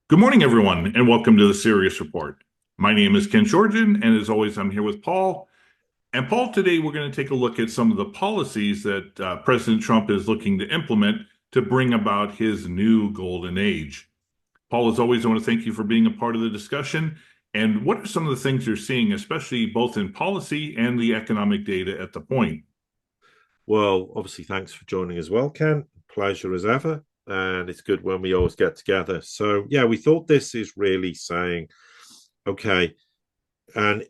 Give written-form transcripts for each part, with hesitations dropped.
Good morning, everyone, and welcome to the Sirius Report. My name is Ken Shorten, and as always, I'm here with Paul. And Paul, today we're going to take a look at some of the policies that President Trump is looking to implement to bring about his new golden age. Paul, as always, I want to thank you for being a part of the discussion. And what are some of the things you're seeing, especially both in policy and the economic data at the point? Well, obviously, thanks for joining as well, Ken. Pleasure as ever. And it's good when we always get together. So, yeah, we thought this is really saying, okay, and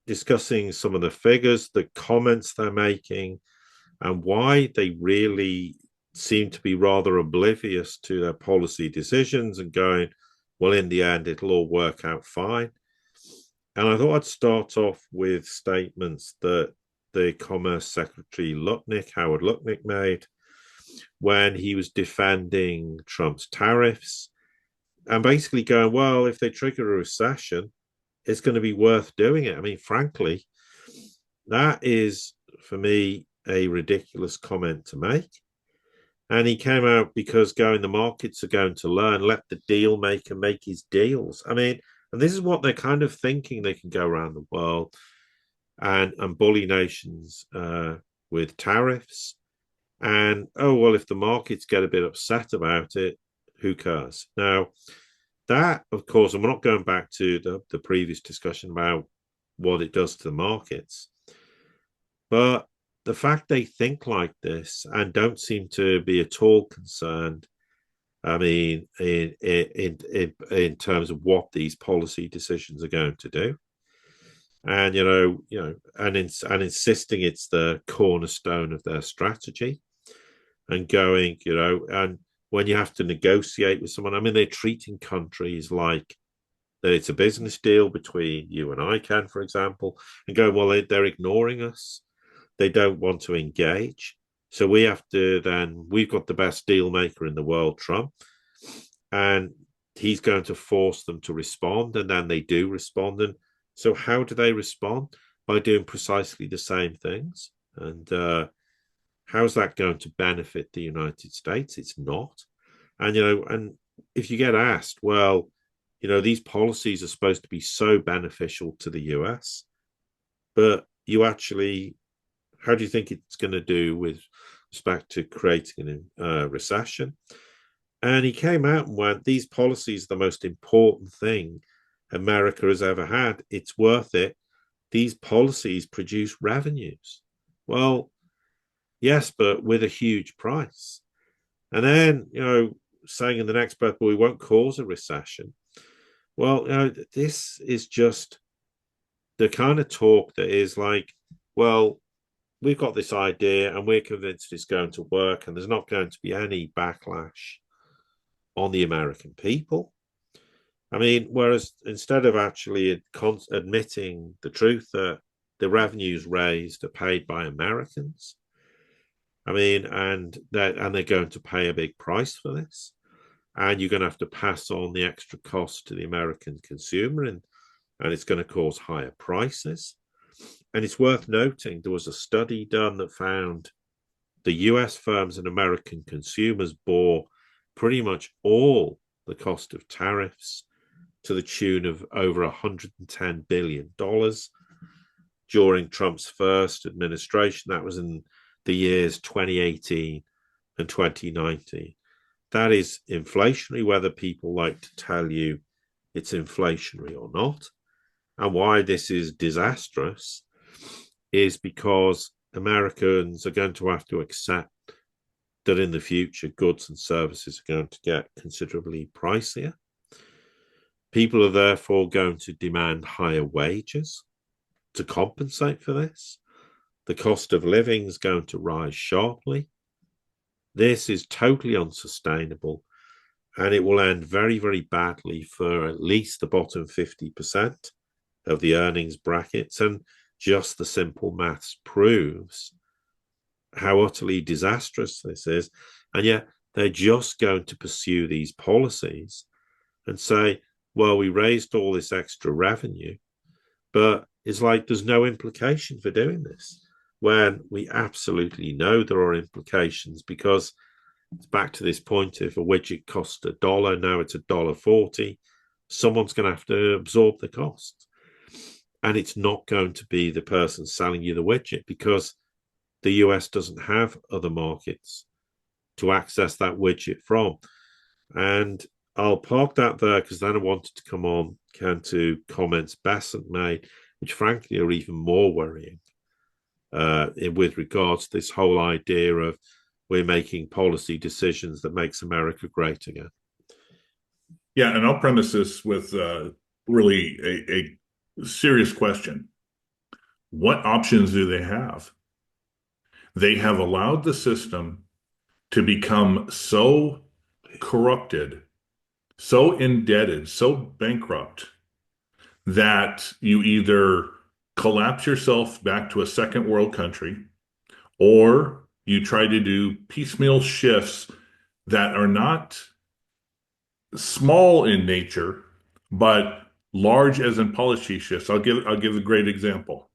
discussing some of the figures, the comments they're making, and why they really seem to be rather oblivious to their policy decisions and going, well, in the end, it'll all work out fine. And I thought I'd start off with statements that the Commerce Secretary Howard Lutnick, made when he was defending Trump's tariffs and basically going, well, if they trigger a recession, it's going to be worth doing it. I mean, frankly, that is, for me, a ridiculous comment to make. And he came out because the markets are going to learn, let the deal maker make his deals. I mean, and this is what they're kind of thinking they can go around the world and bully nations with tariffs. And oh, well, if the markets get a bit upset about it, who cares? Now, that, of course, and we're not going back to the previous discussion about what it does to the markets, but the fact they think like this and don't seem to be at all concerned, I mean, in terms of what these policy decisions are going to do, and and insisting it's the cornerstone of their strategy, and going, and when you have to negotiate with someone, I mean, they're treating countries like that it's a business deal between you and I, Can, for example, and go, well, they're ignoring us. They don't want to engage. So we have to then, we've got the best deal maker in the world, Trump, and he's going to force them to respond. And then they do respond. And so how do they respond? By doing precisely the same things. And how's that going to benefit the United States? It's not. And if you get asked, well, these policies are supposed to be so beneficial to the US, but you actually, how do you think it's going to do with respect to creating a recession? And he came out and went, these policies are the most important thing America has ever had. It's worth it. These policies produce revenues. Well, yes, but with a huge price. And then, saying in the next breath, well, we won't cause a recession. Well, this is just the kind of talk that is like, well, we've got this idea and we're convinced it's going to work and there's not going to be any backlash on the American people. I mean, whereas instead of actually admitting the truth that the revenues raised are paid by Americans, I mean, and they're going to pay a big price for this, and you're going to have to pass on the extra cost to the American consumer, and it's going to cause higher prices. And it's worth noting there was a study done that found the US firms and American consumers bore pretty much all the cost of tariffs to the tune of over $110 billion during Trump's first administration. That was in the years 2018 and 2019. That is inflationary, whether people like to tell you it's inflationary or not. And why this is disastrous is because Americans are going to have to accept that in the future, goods and services are going to get considerably pricier. People are therefore going to demand higher wages to compensate for this. The cost of living is going to rise sharply. This is totally unsustainable, and it will end very, very badly for at least the bottom 50% of the earnings brackets. And just the simple maths proves how utterly disastrous this is. And yet they're just going to pursue these policies and say, well, we raised all this extra revenue, but it's like there's no implication for doing this, when we absolutely know there are implications, because It's back to this point: if a widget cost $1, now it's $1.40. Someone's going to have to absorb the cost, and it's not going to be the person selling you the widget, because the US doesn't have other markets to access that widget from. And I'll park that there, because then I wanted to come on, Ken, to comments Besant made, which frankly are even more worrying with regards to this whole idea of we're making policy decisions that makes America great again. Yeah, and I'll premise this with really a serious question. What options do they have? They have allowed the system to become so corrupted, so indebted, so bankrupt that you either collapse yourself back to a second world country, or you try to do piecemeal shifts that are not small in nature, but large as in policy shifts. I'll give a great example.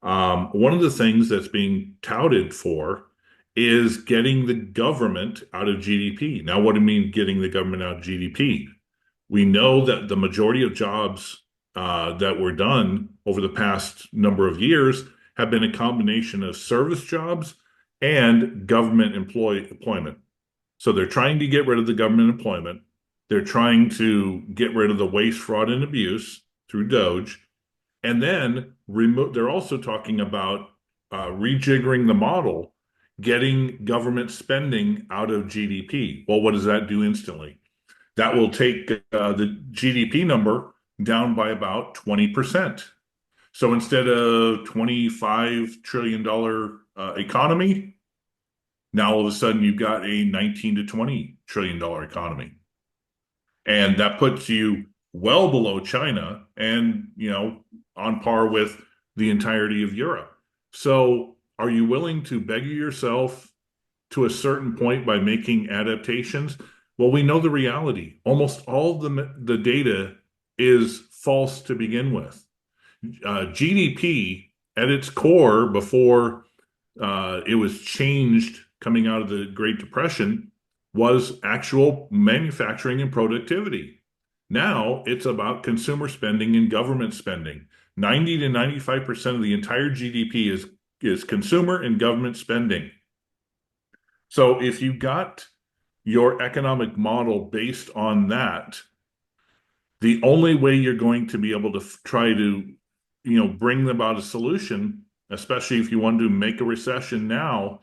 One of the things that's being touted for is getting the government out of GDP. Now, what do you mean getting the government out of GDP? We know that the majority of jobs that were done over the past number of years have been a combination of service jobs and government employment. So they're trying to get rid of the government employment. They're trying to get rid of the waste, fraud, and abuse through Doge. And then they're also talking about rejiggering the model, getting government spending out of GDP. Well, what does that do instantly? That will take the GDP number down by about 20%. So instead of $25 trillion economy, now all of a sudden you've got a 19 to $20 trillion economy. And that puts you well below China and, on par with the entirety of Europe. So are you willing to beggar yourself to a certain point by making adaptations? Well, we know the reality. Almost all the data is false to begin with. GDP at its core, before it was changed coming out of the Great Depression, was actual manufacturing and productivity. Now it's about consumer spending and government spending. 90 to 95% of the entire GDP is consumer and government spending. So if you got your economic model based on that, the only way you're going to be able to try to, bring about a solution, especially if you want to make a recession now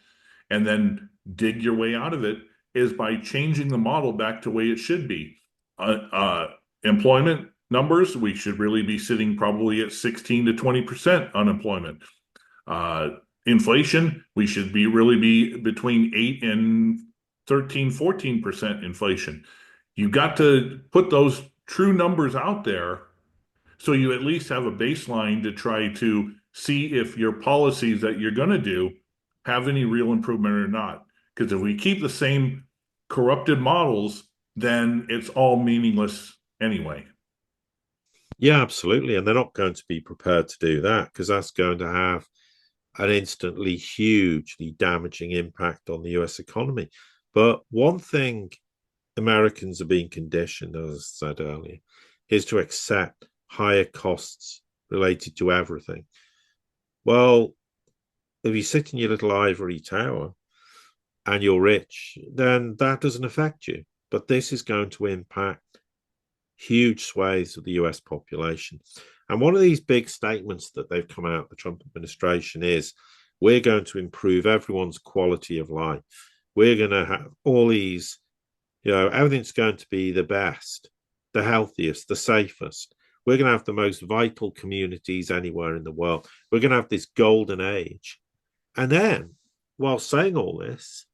and then dig your way out of it, is by changing the model back to the way it should be. Employment numbers, we should really be sitting probably at 16 to 20% unemployment. Inflation, we should really be between 8 and 13, 14% inflation. You got to put those true numbers out there so you at least have a baseline to try to see if your policies that you're going to do have any real improvement or not. Because if we keep the same corrupted models, then it's all meaningless anyway. Yeah, absolutely. And they're not going to be prepared to do that, because that's going to have an instantly hugely damaging impact on the US economy. But one thing Americans are being conditioned, as I said earlier, is to accept higher costs related to everything. Well, if you sit in your little ivory tower and you're rich, then that doesn't affect you. But this is going to impact huge swathes of the US population. And one of these big statements that they've come out, the Trump administration, is we're going to improve everyone's quality of life. We're going to have all these, everything's going to be the best, the healthiest, the safest. We're going to have the most vital communities anywhere in the world. We're going to have this golden age. And then, while saying all this,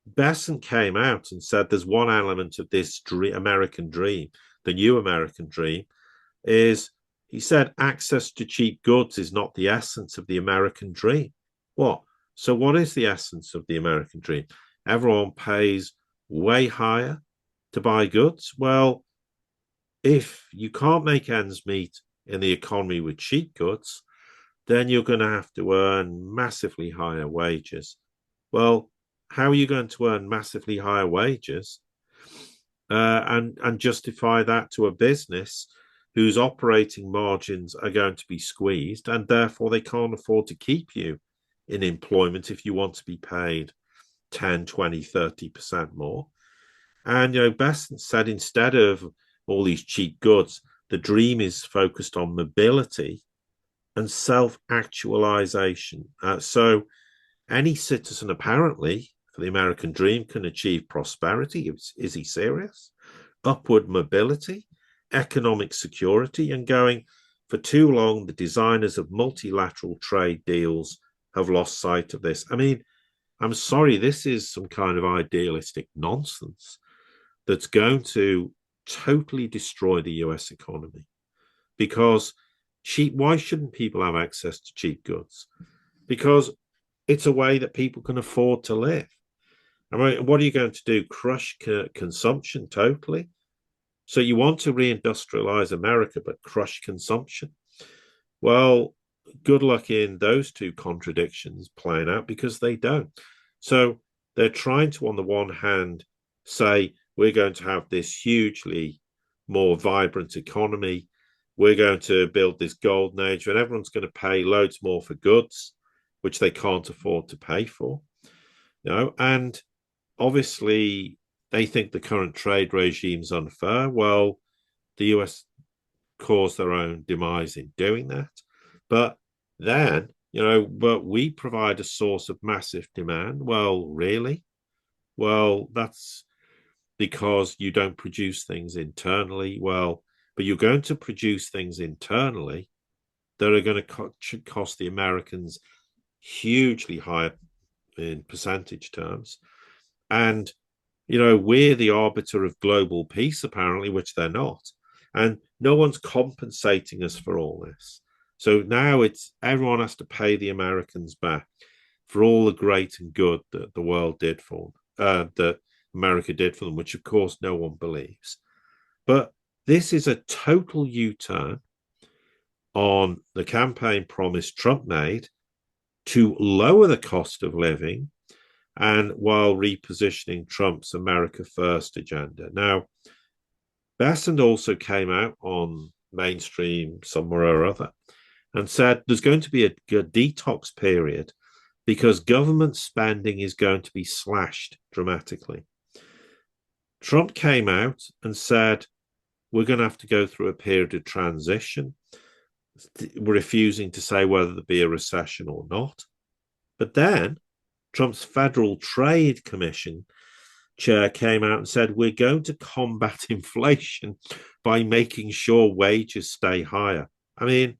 Besant came out and said there's one element of this American dream, the new American dream, is he said access to cheap goods is not the essence of the American dream. What? So what is the essence of the American dream? Everyone pays way higher to buy goods. Well, if you can't make ends meet in the economy with cheap goods, then you're going to have to earn massively higher wages. Well, how are you going to earn massively higher wages and justify that to a business whose operating margins are going to be squeezed, and therefore they can't afford to keep you in employment if you want to be paid 10, 20, 30% more? And, Besant said instead of all these cheap goods, the dream is focused on mobility and self-actualization. So any citizen, apparently, for the American dream can achieve prosperity. Is he serious? Upward mobility, economic security, and going, for too long, the designers of multilateral trade deals have lost sight of this. I mean, I'm sorry, this is some kind of idealistic nonsense that's going to totally destroy the US economy. Because why shouldn't people have access to cheap goods? Because it's a way that people can afford to live. I mean, what are you going to do? Crush consumption totally? So you want to reindustrialize America, but crush consumption? Well, good luck in those two contradictions playing out, because they don't. So they're trying to, on the one hand, say, we're going to have this hugely more vibrant economy. We're going to build this golden age, and everyone's going to pay loads more for goods, which they can't afford to pay for. And obviously they think the current trade regime is unfair. Well, the US caused their own demise in doing that. But then, but we provide a source of massive demand. Well, really? Well, that's because you don't produce things internally. Well, but you're going to produce things internally that are going to cost the Americans hugely higher in percentage terms. And, we're the arbiter of global peace, apparently, which they're not. And no one's compensating us for all this. So now everyone has to pay the Americans back for all the great and good that the world did for them, that America did for them, which of course no one believes. But this is a total U-turn on the campaign promise Trump made to lower the cost of living, and while repositioning Trump's America First agenda. Now, Besant also came out on mainstream somewhere or other and said there's going to be a detox period because government spending is going to be slashed dramatically. Trump came out and said we're going to have to go through a period of transition, refusing to say whether there'll be a recession or not. But then Trump's Federal Trade Commission chair came out and said, we're going to combat inflation by making sure wages stay higher. I mean,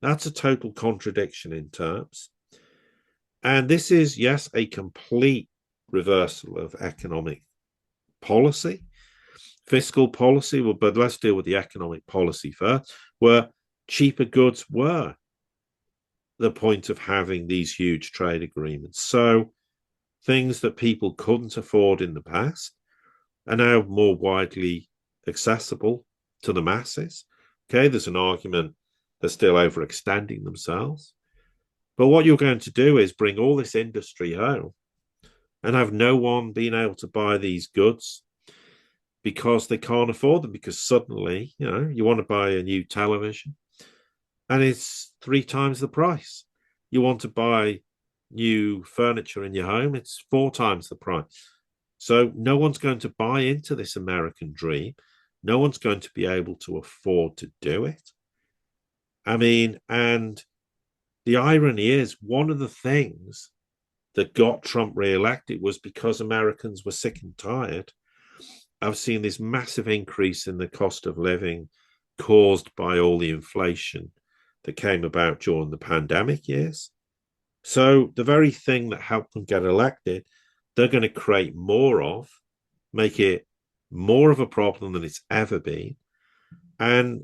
that's a total contradiction in terms. And this is, yes, a complete reversal of economic policy, fiscal policy. Well, but let's deal with the economic policy first, where cheaper goods were the point of having these huge trade agreements. So things that people couldn't afford in the past are now more widely accessible to the masses. Okay, there's an argument they're still overextending themselves. But what you're going to do is bring all this industry home and have no one being able to buy these goods because they can't afford them, because suddenly, you want to buy a new television and it's 3 times the price. You want to buy new furniture in your home, it's 4 times the price. So no one's going to buy into this American dream. No one's going to be able to afford to do it. I mean, and the irony is, one of the things that got Trump reelected was because Americans were sick and tired of seeing this massive increase in the cost of living caused by all the inflation that came about during the pandemic years. So the very thing that helped them get elected, they're going to create more of, make it more of a problem than it's ever been. And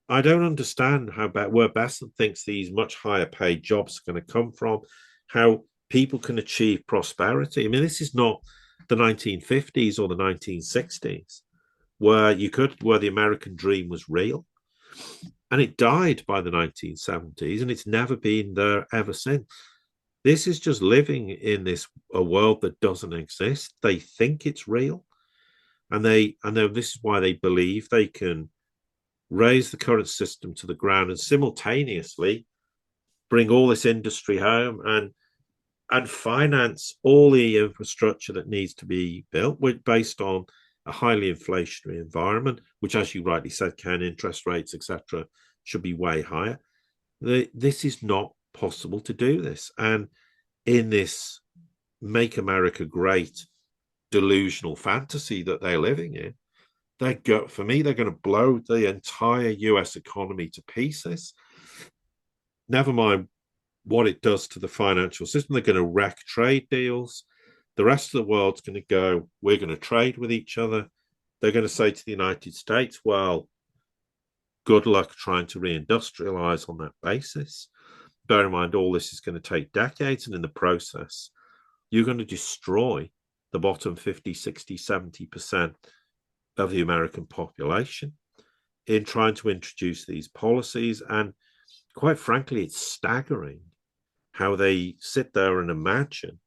I don't understand where Besant thinks these much higher paid jobs are going to come from, how people can achieve prosperity. I mean, this is not the 1950s or the 1960s where the American dream was real. And it died by the 1970s, and it's never been there ever since. This is just living in a world that doesn't exist. They think it's real, and this is why they believe they can raise the current system to the ground and simultaneously bring all this industry home and finance all the infrastructure that needs to be built based on a highly inflationary environment, which, as you rightly said, interest rates, etc., should be way higher. This is not possible to do this. And in this make America great delusional fantasy that they're living in, they're going to blow the entire US economy to pieces. Never mind what it does to the financial system. They're going to wreck trade deals. The rest of the world's going to go, we're going to trade with each other. They're going to say to the United States, well, good luck trying to reindustrialize on that basis. Bear in mind, all this is going to take decades. And in the process, you're going to destroy the bottom 50, 60, 70% of the American population in trying to introduce these policies. And quite frankly, it's staggering how they sit there and imagine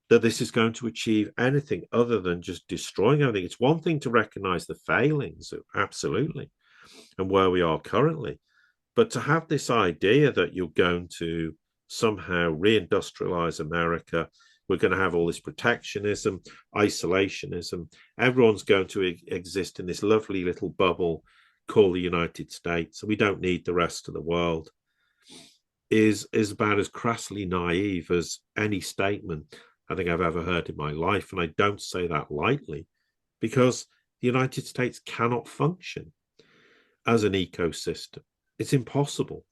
that this is going to achieve anything other than just destroying everything. It's one thing to recognize the failings, absolutely, and where we are currently. But to have this idea that you're going to somehow reindustrialize America, we're going to have all this protectionism, isolationism, everyone's going to exist in this lovely little bubble called the United States, and we don't need the rest of the world, is about as crassly naive as any statement I think I've ever heard in my life. And I don't say that lightly, because the United States cannot function as an ecosystem. It's impossible.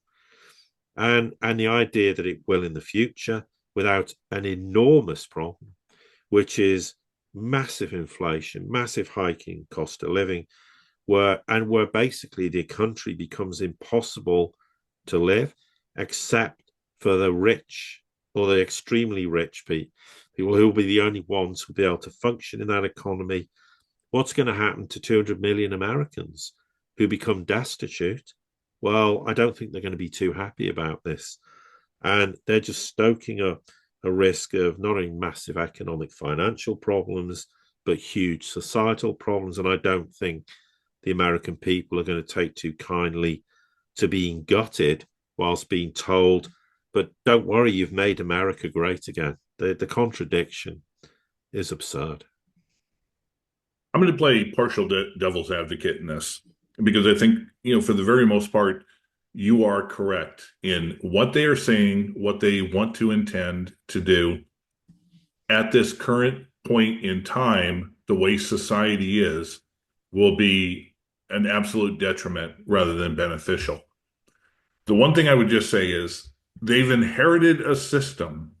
And the idea that it will in the future without an enormous problem, which is massive inflation, massive hiking cost of living, where basically the country becomes impossible to live, except for the rich or the extremely rich people who will be the only ones who will be able to function in that economy. What's going to happen to 200 million Americans who become destitute? Well, I don't think they're going to be too happy about this. And they're just stoking a risk of not only massive economic financial problems, but huge societal problems. And I don't think the American people are going to take too kindly to being gutted whilst being told, but don't worry, you've made America great again. The contradiction is absurd. I'm going to play partial devil's advocate in this, because I think, for the very most part, you are correct in what they are saying, what they want to intend to do. At this current point in time, the way society is will be an absolute detriment rather than beneficial. The one thing I would just say is they've inherited a system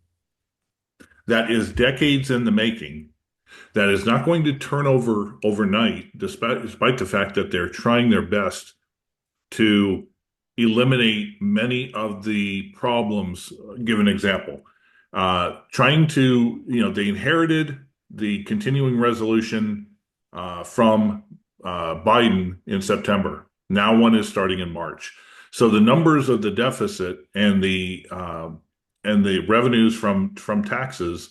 that is decades in the making, that is not going to turn over overnight, despite the fact that they're trying their best to eliminate many of the problems. Give an example. They inherited the continuing resolution from Biden in September. Now one is starting in March. So the numbers of the deficit and the revenues from taxes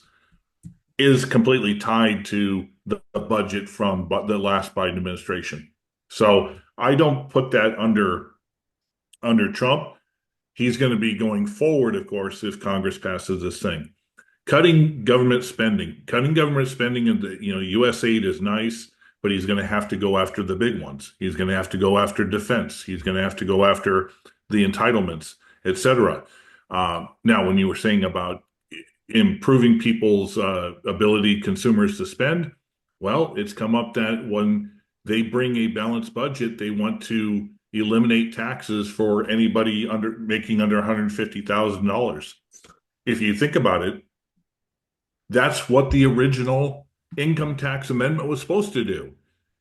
is completely tied to the budget from the last Biden administration. So I don't put that under Trump. He's going to be going forward, of course, if Congress passes this thing. Cutting government spending in the, U.S. aid is nice, but he's going to have to go after the big ones. He's going to have to go after defense. He's going to have to go after the entitlements, etc. Now, when you were saying about improving people's ability, consumers to spend, well, it's come up that when they bring a balanced budget, they want to eliminate taxes for anybody making under $150,000. If you think about it, that's what the original income tax amendment was supposed to do,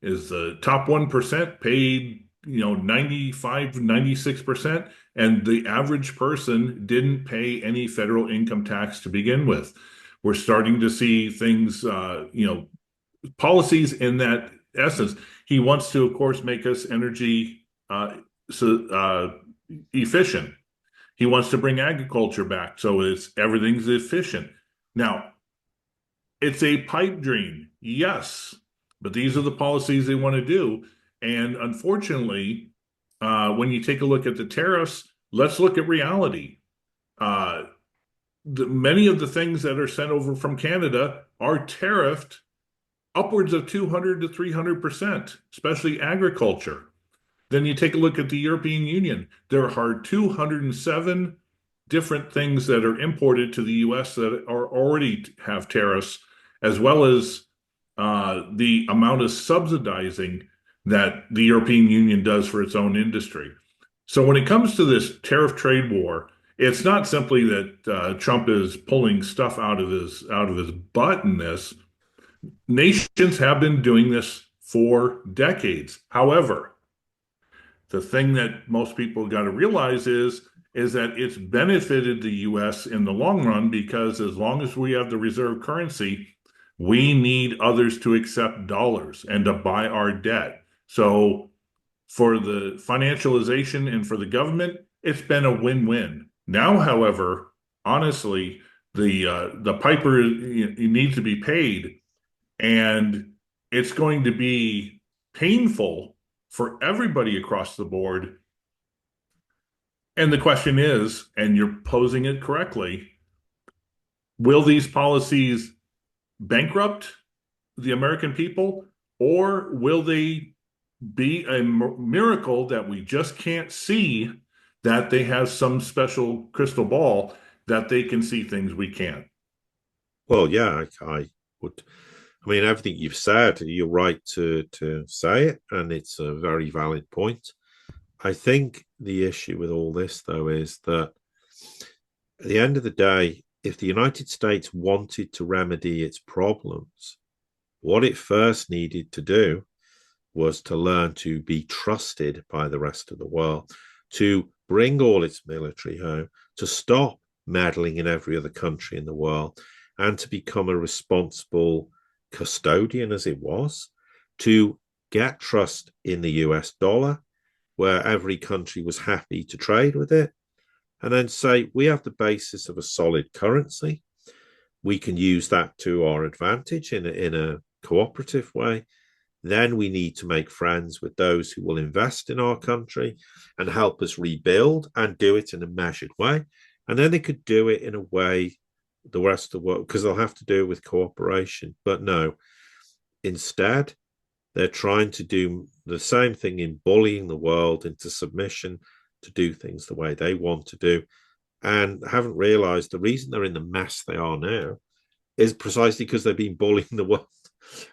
is the top 1% paid, 95, 96%, and the average person didn't pay any federal income tax to begin with. We're starting to see things, policies in that essence. He wants to, of course, make us energy efficient. He wants to bring agriculture back so everything's efficient. Now, it's a pipe dream, yes, but these are the policies they want to do. And unfortunately, when you take a look at the tariffs, let's look at reality. Uh, Many of the things that are sent over from Canada are tariffed upwards of 200 to 300%, especially agriculture. Then you take a look at the European Union. There are 207 different things that are imported to the US that are already have tariffs, as well as the amount of subsidizing that the European Union does for its own industry. So when it comes to this tariff trade war, it's not simply that Trump is pulling stuff out of his butt in this. Nations have been doing this for decades. However, the thing that most people got to realize is that it's benefited the US in the long run, because as long as we have the reserve currency, we need others to accept dollars and to buy our debt. So for the financialization and for the government, it's been a win-win. Now, however, honestly, the piper needs to be paid, and it's going to be painful for everybody across the board. And the question is, and you're posing it correctly, will these policies bankrupt the American people, or will they be a miracle that we just can't see, that they have some special crystal ball that they can see things we can't? Well, yeah, I would. I mean, everything you've said, you're right to say it, and it's a very valid point. I think the issue with all this, though, is that at the end of the day, if the United States wanted to remedy its problems, what it first needed to do was to learn to be trusted by the rest of the world, to bring all its military home, to stop meddling in every other country in the world, and to become a responsible custodian, as it was, to get trust in the US dollar, where every country was happy to trade with it, and then say, we have the basis of a solid currency. We can use that to our advantage in a cooperative way. Then we need to make friends with those who will invest in our country and help us rebuild, and do it in a measured way. And then they could do it in a way the rest of the world, because they'll have to do it with cooperation. But no, instead, they're trying to do the same thing in bullying the world into submission to do things the way they want to do, and haven't realized the reason they're in the mess they are now is precisely because they've been bullying the world,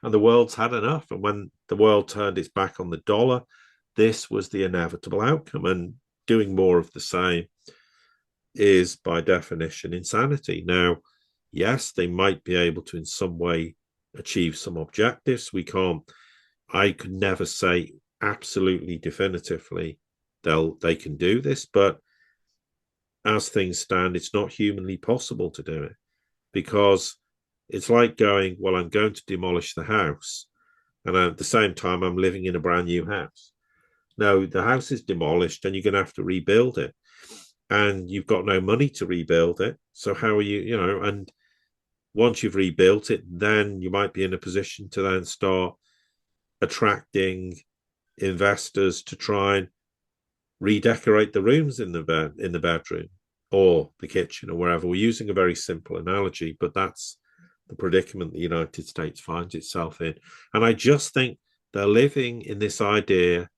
and the world's had enough. And when the world turned its back on the dollar, this was the inevitable outcome. And doing more of the same is, by definition, insanity. Now, yes, they might be able to in some way achieve some objectives. I could never say absolutely definitively they can do this, but as things stand, it's not humanly possible to do it, because it's like going, well, I'm going to demolish the house, and at the same time, I'm living in a brand new house. No, the house is demolished, and you're going to have to rebuild it, and you've got no money to rebuild it. So how are you, and once you've rebuilt it, then you might be in a position to then start attracting investors to try and redecorate the rooms in the bedroom or the kitchen or wherever. We're using a very simple analogy, but that's the predicament the United States finds itself in. And I just think they're living in this idea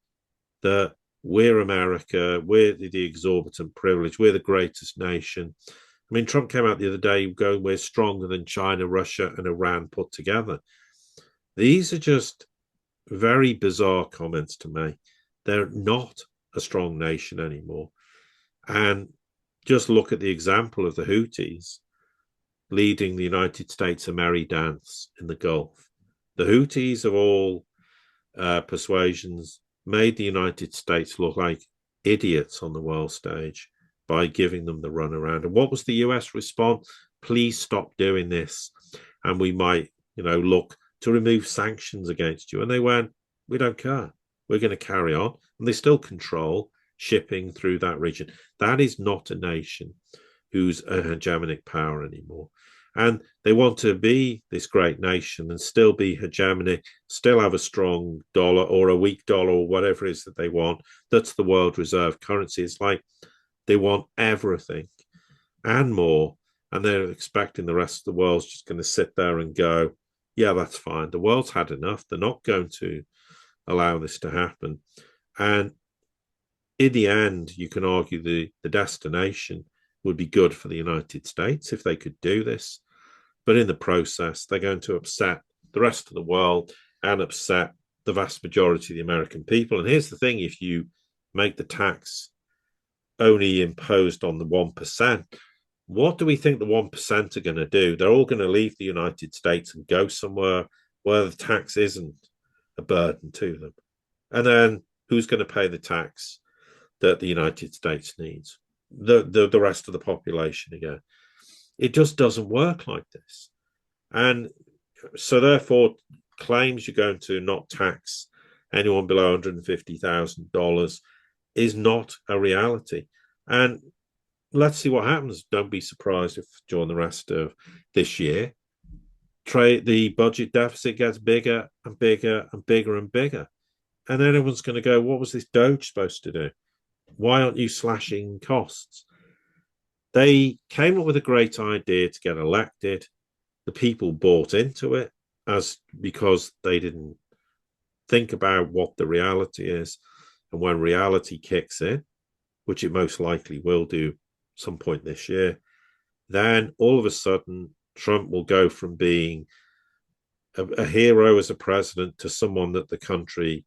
that we're America, we're the exorbitant privilege, we're the greatest nation. I mean, Trump came out the other day going, we're stronger than China, Russia, and Iran put together. These are just very bizarre comments to me. They're not a strong nation anymore. And just look at the example of the Houthis leading the United States a merry dance in the Gulf. The Houthis of all persuasions made the United States look like idiots on the world stage by giving them the runaround. And what was the US response? Please stop doing this, and we might, look to remove sanctions against you. And they went, we don't care. We're going to carry on. And they still control shipping through that region. That is not a nation who's a hegemonic power anymore. And they want to be this great nation and still be hegemonic, still have a strong dollar or a weak dollar or whatever it is that they want. That's the world reserve currency. It's like they want everything and more. And they're expecting the rest of the world's just going to sit there and go, yeah, that's fine. The world's had enough. They're not going to allow this to happen. And in the end, you can argue the destination would be good for the United States if they could do this. But in the process, they're going to upset the rest of the world and upset the vast majority of the American people. And here's the thing, if you make the tax only imposed on the 1%, what do we think the 1% are going to do? They're all going to leave the United States and go somewhere where the tax isn't a burden to them. And then who's going to pay the tax that the United States needs? The rest of the population again. It just doesn't work like this. And so therefore, claims you're going to not tax anyone below $150,000 is not a reality. And let's see what happens. Don't be surprised if during the rest of this year, the budget deficit gets bigger and bigger and bigger and bigger. And everyone's going to go, what was this Doge supposed to do? Why aren't you slashing costs? They came up with a great idea to get elected. The people bought into it because they didn't think about what the reality is. And when reality kicks in, which it most likely will do some point this year, then all of a sudden Trump will go from being a hero as a president to someone that the country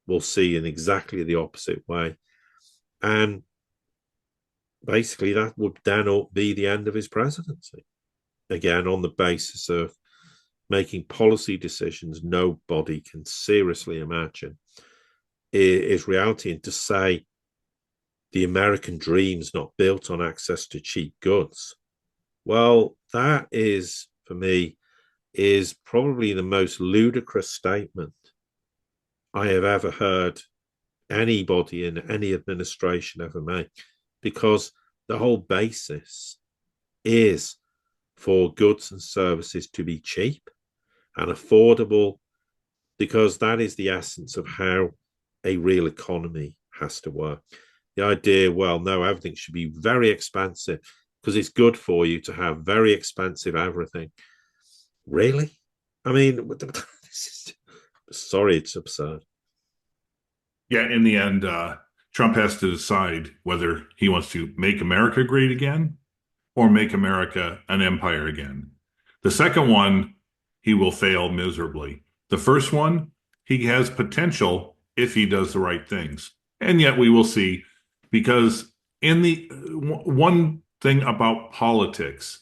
will see in exactly the opposite way. And basically that would then be the end of his presidency. Again, on the basis of making policy decisions nobody can seriously imagine is reality. And to say the American dream's not built on access to cheap goods, well, that is, for me, is probably the most ludicrous statement I have ever heard anybody in any administration ever make, because the whole basis is for goods and services to be cheap and affordable, because that is the essence of how a real economy has to work. The idea, well, no, everything should be very expensive because it's good for you to have very expensive everything. Really? I mean, sorry, it's absurd. Yeah, in the end, Trump has to decide whether he wants to make America great again or make America an empire again. The second one, he will fail miserably. The first one, he has potential if he does the right things. And yet we will see, because in the one thing about politics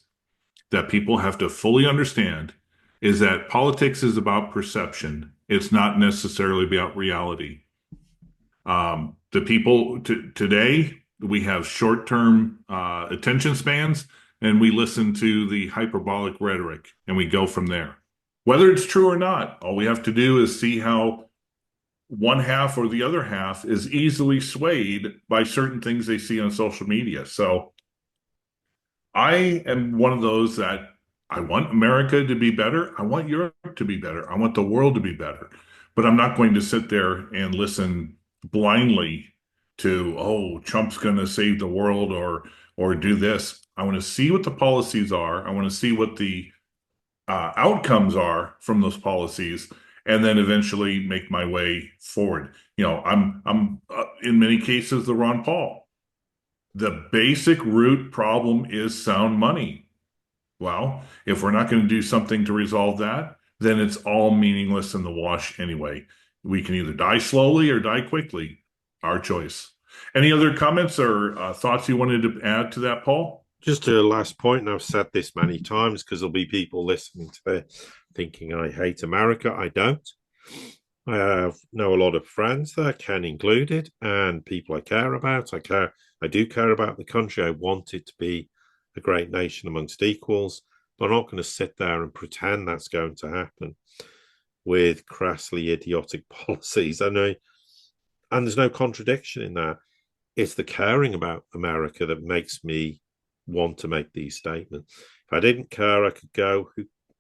that people have to fully understand is that politics is about perception. It's not necessarily about reality. The people today, we have short-term attention spans, and we listen to the hyperbolic rhetoric, and we go from there. Whether it's true or not, all we have to do is see how one half or the other half is easily swayed by certain things they see on social media. So I am one of those that I want America to be better. I want Europe to be better. I want the world to be better. But I'm not going to sit there and listen blindly to, oh, Trump's going to save the world or do this. I want to see what the policies are. I want to see what the outcomes are from those policies, and then eventually make my way forward. You know, I'm in many cases the Ron Paul. The basic root problem is sound money. Well, if we're not going to do something to resolve that, then it's all meaningless in the wash anyway. We can either die slowly or die quickly. Our choice. Any other comments or thoughts you wanted to add to that, Paul? Just a last point, and I've said this many times because there'll be people listening to this thinking I hate America. I don't. I know a lot of friends there, Ken included, and people I care about. I do care about the country. I want it to be a great nation amongst equals, but I'm not going to sit there and pretend that's going to happen with crassly idiotic policies. I know, and there's no contradiction in that. it's the caring about America that makes me want to make these statements. If I didn't care, I could go,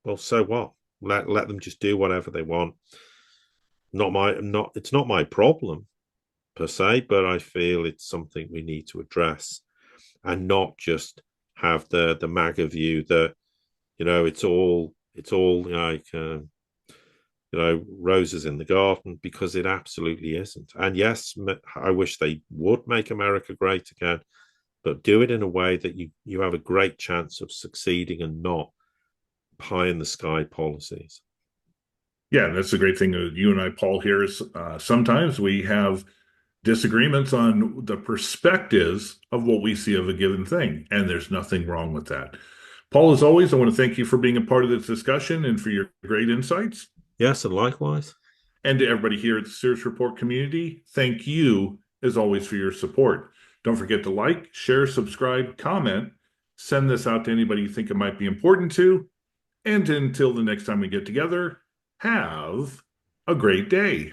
well, so what? Let them just do whatever they want. It's not my problem per se, but I feel it's something we need to address and not just have the MAGA view that it's all like roses in the garden, because it absolutely isn't. And yes, I wish they would make America great again, but do it in a way that you have a great chance of succeeding and not pie in the sky policies. Yeah, that's the great thing. You and I, Paul, here is sometimes we have disagreements on the perspectives of what we see of a given thing, and there's nothing wrong with that. Paul, as always, I want to thank you for being a part of this discussion and for your great insights. Yes, and likewise. And to everybody here at the Sirius Report community, thank you, as always, for your support. Don't forget to like, share, subscribe, comment, send this out to anybody you think it might be important to. And until the next time we get together, have a great day.